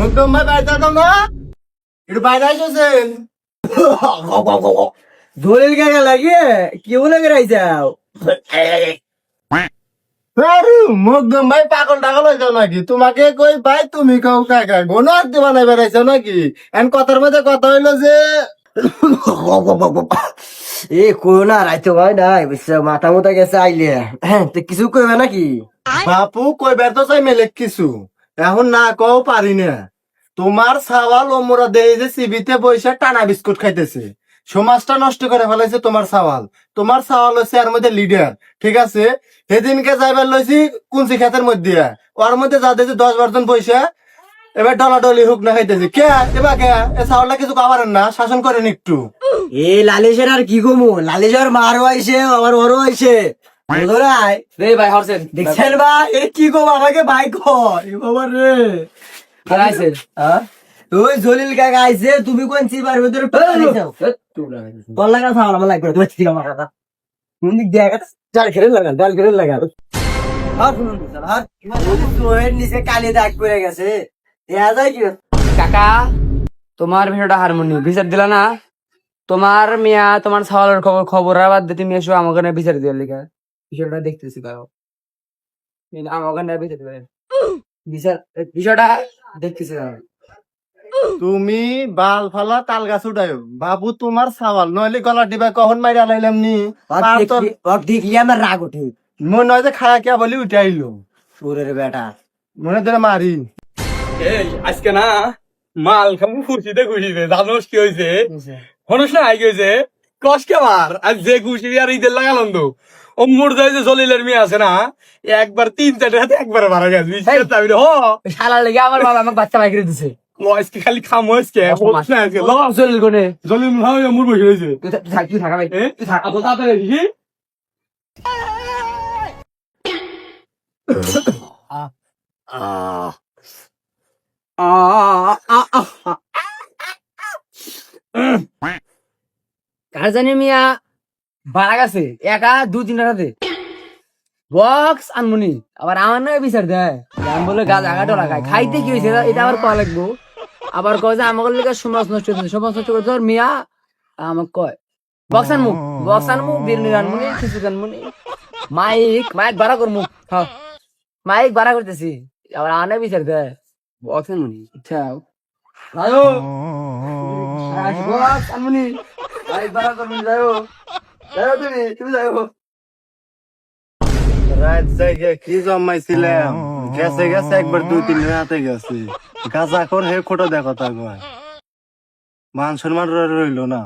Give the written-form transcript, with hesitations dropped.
মুকদম ভাই বাইরে দাও না, একটু বাইরে আসছেন। দলিল কাকা লাগিয়ে কেউ লাগে রাইছাও আরে মুকদম ভাই পাগল টাগল হয়ে যাও নাকি? তোমাকে কই ভাই, তুমি কাউ কাকা গোনো আর দিবা নাই বেড়াইছো নাকি? এন কথার মধ্যে কথা হইলো যে এ কইও না রাইতো ভাই নাই বুঝছো মাথা মতো গেছে আইলে তো কিছু কইবে নাকি বাপু কই বের তো চাই মেলে কিছু, এখন না কও পারি না। তোমার সাওয়াল ওমরা দেই যে সিবিতে বইসা টানা বিস্কুট খাইতেছে, সমাজটা নষ্ট করে ফেলাইছে তোমার সাওয়াল। তোমার সাওয়াল হচ্ছে এর মধ্যে লিডার, ঠিক আছে? সেদিনকে যাইবার লইছি কুঞ্চি খেতের মধ্যে, ওর মধ্যে যা দেখছি 10-12 জন বইসা এবার ডলাডলি হুক না খাইতেছে। কে এবার কে এ সাওয়ালটা কিছু খাবারেন না, শাসন করেন একটু। এ লালেশের আর কি কমু লালেশের মারও আইছে আমার ওরও আইছে বুঝলাই রে ভাই হরছেন দেখছেন ভাই এ কি কম আমাকে ভাই কর এ বাবা রে আইছে হ্যাঁ ওই জলিল কাকা আইছে তুমি কোন চিবার ভিতরে তোর লাগা খাওয়া আমার লাগবে তুমি ঠিক আমার কথা কোন দিক দিয়ে জাল খেলে লাগা আর শুনুন আর তোর নিচে কালি দাগ পড়ে গেছে দেয়া যায় কি কাকা তোমার ভিডিওটা হারমোনি বিচার দিলা না তোমার মিয়া তোমার সওয়ালের খবর আর বাদ দিয়ে তুমি এসো আমাকে না বিচার দিয়ে লিখা বিষয়টা দেখতেছি কারো আমাকে না বিচার দিবে বিচার বিষয়টা দেখতেছি কারো তুমি বাল ফালা তাল গাছ উঠাইও বাবু, তোমার সাওয়াল নইলে গলা ডিবা কখন মাইরা লাইলাম নি। দেখলি আমার রাগ ওঠে মনে হয় যে খায়া কে বলি উঠে আইলো, তোরের বেটা মনে ধরে মারি। এই আজকে না মাল খামু খুশিতে জানোস কি হয়েছে হনুস না কি হয়েছে কষ্ট মার আজ যে খুশি আর ঈদের লাগালাম তো ও মোর যায় যে জলিলের মেয়ে আছে না একবার 3-4 হাতে একবার মারা গেছে বিশ্বাস চাবি রে শালা লেগে আমার বাবা আমাকে বাচ্চা বাইক করে দিছে আজকে খালি খামো আজকে বলছ না আজকে চলিল কোনে জলিল মনে হয় মোর বসে রয়েছে তুই থাকা ভাই তুই থাকা তো তাড়াতাড়ি দেখি কার জানি মিয়া বাড়া গেছে একা 2-3 রাতে বক্স আনমনি আবার আমার নয় বিচার দেয় আমি বলে গাছ আগাটো লাগায় খাইতে কি হয়েছে এটা আবার কয়া লাগবো আবার কয় যে আমাকে লেগে সমাজ নষ্ট হচ্ছে সমাজ নষ্ট করে তোর মিয়া আমাকে কয় বক্স আনমু বিরিয়ানি আনমুনি কিছু আনমুনি মাইক ভাড়া করমু হ্যাঁ মাইক ভাড়া করতেছি আবার আনে বিচার দেয় বক্স আনমুনি আচ্ছা যাও বক্স আনমুনি মাইক ভাড়া করমু যাও যাও তুমি যাও রাত জায়গা কি জমাইছিলাম, গেছে গেছে একবার 2-3 রাতে গেছে। গাজা কর হে খোটো দেখো তা কয়, মান সম্মান রইলো না।